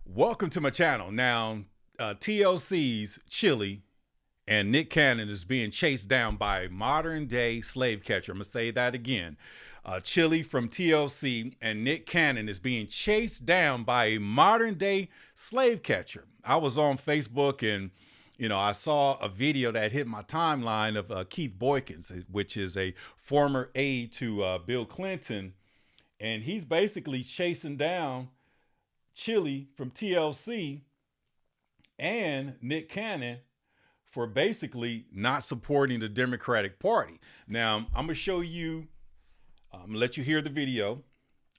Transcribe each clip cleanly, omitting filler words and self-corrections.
Welcome to my channel. Now, TLC's Chilli and Nick Cannon is being chased down by a modern day slave catcher. I'm going to say that again. Chilli from TLC and Nick Cannon is being chased down by a modern day slave catcher. I was on Facebook and I saw a video that hit my timeline of Keith Boykins, which is a former aide to Bill Clinton. And he's basically chasing down Chilli from TLC and Nick Cannon for basically not supporting the Democratic Party. Now, I'm going to show you, I'm going to let you hear the video,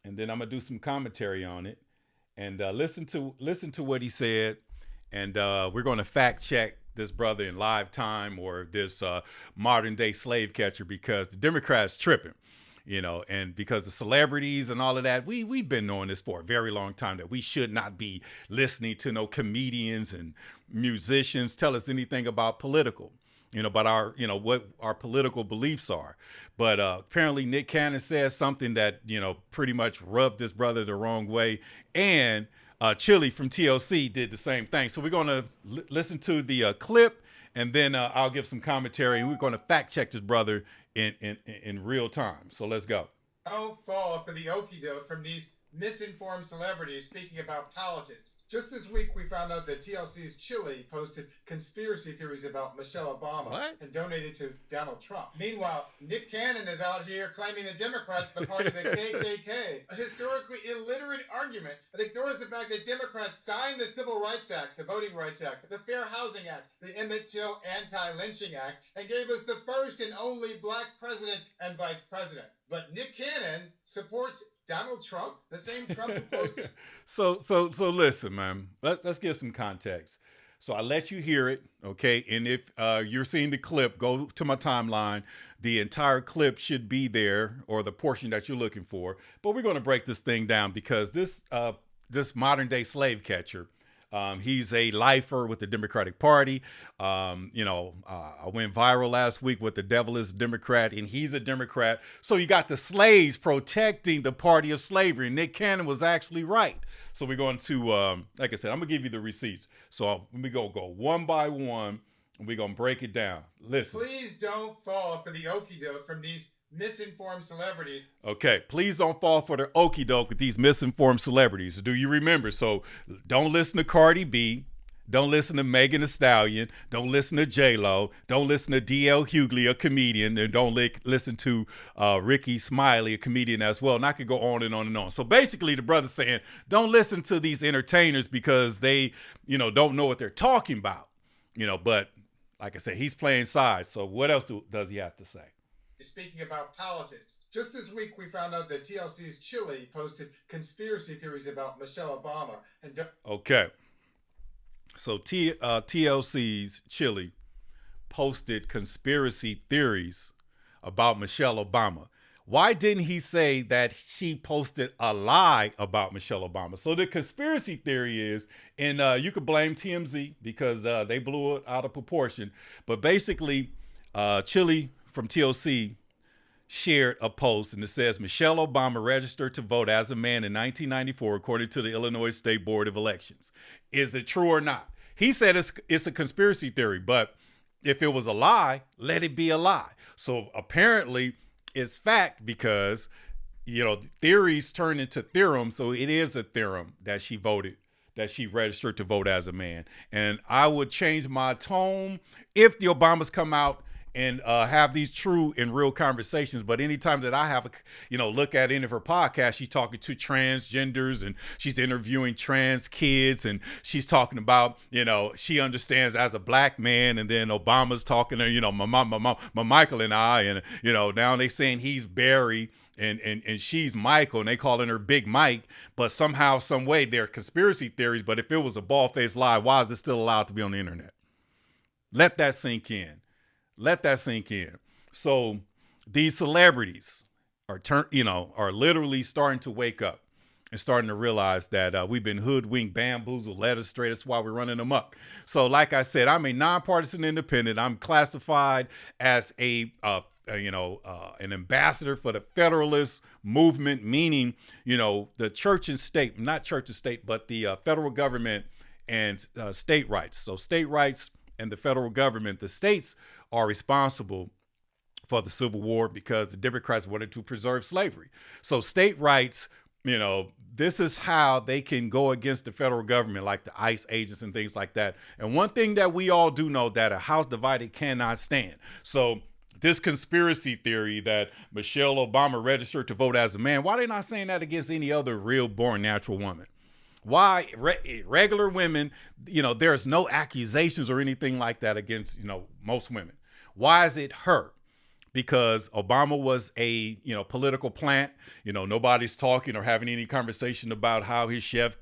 and then I'm going to do some commentary on it. And listen to what he said. And we're going to fact check this brother in live time, or this modern day slave catcher, because the Democrats tripping. And because the celebrities and all of that, we've been knowing this for a very long time, that we should not be listening to no comedians and musicians tell us anything about political, about our, what our political beliefs are. But apparently Nick Cannon says something that, pretty much rubbed this brother the wrong way. And Chilli from TLC did the same thing. So we're going to listen to the clip, and then I'll give some commentary, and we're going to fact check this brother in real time. So let's go. Don't fall for the okie doke from these misinformed celebrities speaking about politics. Just this week, we found out that TLC's Chilli posted conspiracy theories about Michelle Obama and donated to Donald Trump. Meanwhile, Nick Cannon is out here claiming the Democrats are the party of the KKK, a historically illiterate argument that ignores the fact that Democrats signed the Civil Rights Act, the Voting Rights Act, the Fair Housing Act, the Emmett Till Anti-Lynching Act, and gave us the first and only black president and vice president. But Nick Cannon supports Donald Trump, the same Trump who posted. So listen, man. Let's give some context. So I let you hear it, okay? And if you're seeing the clip, go to my timeline. The entire clip should be there, or the portion that you're looking for. But we're going to break this thing down, because this modern day slave catcher, he's a lifer with the Democratic Party. I went viral last week with "The Devil is a Democrat," and he's a Democrat. So you got the slaves protecting the party of slavery. Nick Cannon was actually right. So we're going to, like I said, I'm going to give you the receipts. So let me go one by one, and we're going to break it down. Listen. Please don't fall for the okie doke from these misinformed celebrities. Okay, please don't fall for the okie doke with these misinformed celebrities. Do you remember? So don't listen to Cardi B. Don't listen to Megan Thee Stallion. Don't listen to J-Lo. Don't listen to D.L. Hughley, a comedian. And don't listen to Ricky Smiley, a comedian as well. And I could go on and on and on. So basically the brother's saying, don't listen to these entertainers, because they, don't know what they're talking about. But like I said, he's playing sides. So what else does he have to say? Speaking about politics. Just this week, we found out that TLC's Chilli posted conspiracy theories about Michelle Obama. Okay. So TLC's Chilli posted conspiracy theories about Michelle Obama. Why didn't he say that she posted a lie about Michelle Obama? So the conspiracy theory is, and you could blame TMZ, because they blew it out of proportion. But basically, Chilli from TLC shared a post, and it says Michelle Obama registered to vote as a man in 1994, according to the Illinois State Board of Elections. Is it true or not? He said it's a conspiracy theory, but if it was a lie, let it be a lie. So apparently it's fact, because theories turn into theorems. So it is a theorem that she registered to vote as a man. And I would change my tone if the Obamas come out and have these true and real conversations. But anytime that I have look at any of her podcasts, she's talking to transgenders, and she's interviewing trans kids, and she's talking about, she understands as a black man. And then Obama's talking to, my Michael and I, and, now they saying he's Barry and she's Michael, and they calling her Big Mike. But somehow, some way, they're conspiracy theories. But if it was a bald-faced lie, why is it still allowed to be on the internet? Let that sink in. Let that sink in. So these celebrities are literally starting to wake up and starting to realize that we've been hoodwinked, bamboozled, led astray. That's why we're running amok. So like I said, I'm a nonpartisan independent. I'm classified as a an ambassador for the Federalist movement, meaning, the church and state, not church and state, but the federal government and state rights. So state rights and the federal government, the states are responsible for the Civil War because the Democrats wanted to preserve slavery. So state rights, this is how they can go against the federal government, like the ICE agents and things like that. And one thing that we all do know, that a house divided cannot stand. So this conspiracy theory that Michelle Obama registered to vote as a man, why are they not saying that against any other real born natural woman? Why regular women, there's no accusations or anything like that against, most women. Why is it her? Because Obama was a, political plant. Nobody's talking or having any conversation about how his chef,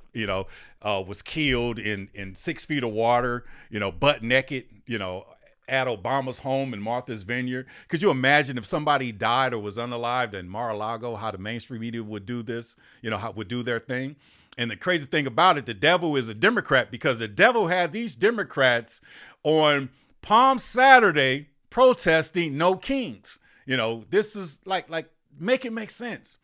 was killed in 6 feet of water, butt naked, at Obama's home in Martha's Vineyard. Could you imagine if somebody died or was unalived in Mar-a-Lago, how the mainstream media would do this, how would do their thing? And the crazy thing about it, the devil is a Democrat, because the devil had these Democrats on Palm Saturday protesting no kings. This is like make it make sense.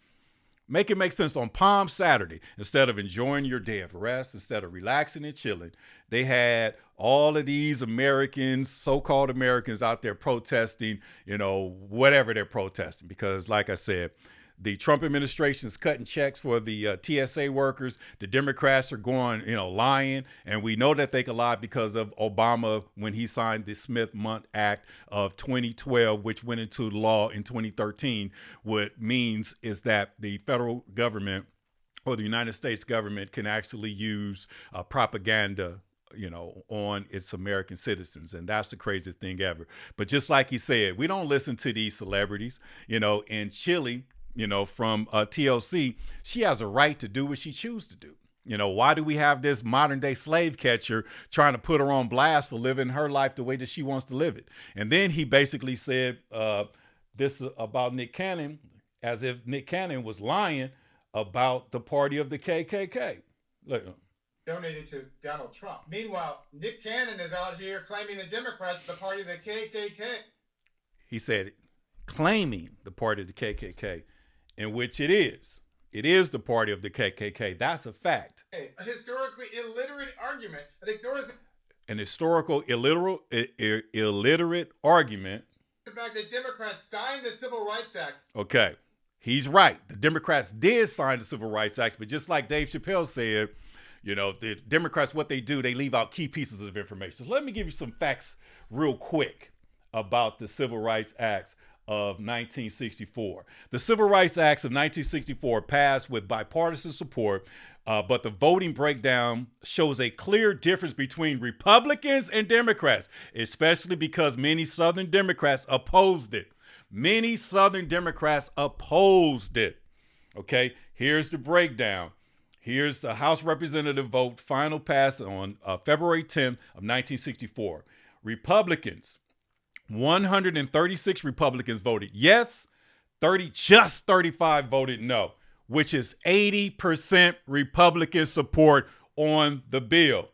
Make it make sense. On Palm Saturday, instead of enjoying your day of rest, instead of relaxing and chilling, they had all of these Americans, so-called Americans, out there protesting, whatever they're protesting. Because like I said, the Trump administration is cutting checks for the TSA workers. The Democrats are going, lying. And we know that they could lie because of Obama when he signed the Smith-Mundt Act of 2012, which went into law in 2013. What means is that the federal government or the United States government can actually use propaganda on its American citizens. And that's the craziest thing ever. But just like he said, we don't listen to these celebrities, and Chilli, from TLC, she has a right to do what she chooses to do. Why do we have this modern day slave catcher trying to put her on blast for living her life the way that she wants to live it? And then he basically said this about Nick Cannon, as if Nick Cannon was lying about the party of the KKK. Look. Donated to Donald Trump. Meanwhile, Nick Cannon is out here claiming the Democrats the party of the KKK. He said claiming the party of the KKK, in which it is. It is the party of the KKK. That's a fact. A historically illiterate argument that ignores an historical illiterate argument. The fact that Democrats signed the Civil Rights Act. Okay, he's right. The Democrats did sign the Civil Rights Act, but just like Dave Chappelle said, the Democrats, what they do, they leave out key pieces of information. So let me give you some facts real quick about the Civil Rights Acts of 1964. The Civil Rights Acts of 1964 passed with bipartisan support, but the voting breakdown shows a clear difference between Republicans and Democrats, especially because many Southern Democrats opposed it. Many Southern Democrats opposed it. Okay, here's the breakdown. Here's the House Representative vote, final pass on February 10th of 1964. Republicans, 136 Republicans voted yes, 35 voted no, which is 80% Republican support on the bill.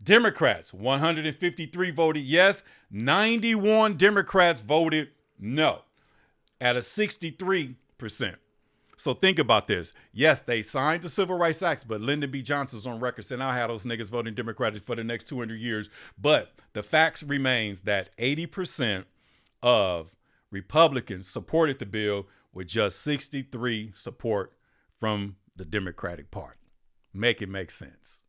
Democrats, 153 voted yes, 91 Democrats voted no, at a 63%. So think about this. Yes, they signed the Civil Rights Act, but Lyndon B. Johnson's on record saying, I'll have those niggas voting Democratic for the next 200 years. But the facts remains that 80% of Republicans supported the bill with just 63 support from the Democratic Party. Make it make sense.